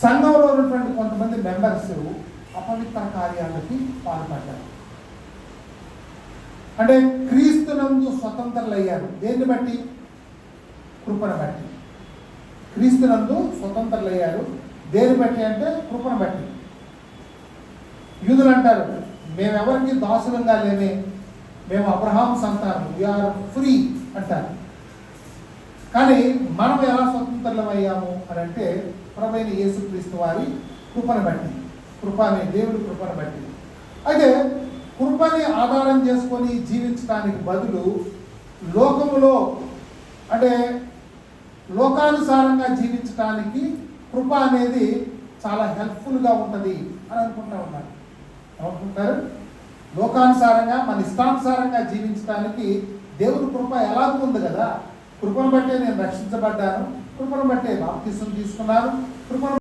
సంఘంలో ఉన్నటువంటి కొంతమంది మెంబర్స్ అపవిత్ర కార్యాలకి పాల్పడ్డారు. అంటే క్రీస్తునందు స్వతంత్రులయ్యారు. దేన్ని బట్టి? కృపను బట్టి. క్రీస్తునందు స్వతంత్రులయ్యారు. దేన్ని బట్టి అంటే కృపను బట్టి. యూదులు అంటారు, మేమెవరికి దాసులంగా లేమే, మేము అబ్రహాం సంతానం, వీఆర్ ఫ్రీ అంటారు. కానీ మనం ఎలా స్వతంత్రులం అయ్యాము అని అంటే ప్రభువైన యేసుక్రీస్తు వారి కృపను బట్టి, కృపని దేవుడి కృపను బట్టి. అయితే కృపని ఆధారం చేసుకొని జీవించడానికి బదులు లోకములో అంటే లోకానుసారంగా జీవించడానికి కృప అనేది చాలా హెల్ప్ఫుల్గా ఉంటుంది అని అనుకుంటా ఉన్నారు. అనుకుంటారు లోకానుసారంగా మన ఇష్టానుసారంగా జీవించడానికి దేవుని కృప ఎలాగూ ఉంది కదా. కృపను బట్టే నేను రక్షించబడ్డాను, కృపను బట్టే బాప్తిసం తీసుకున్నాను, కృపను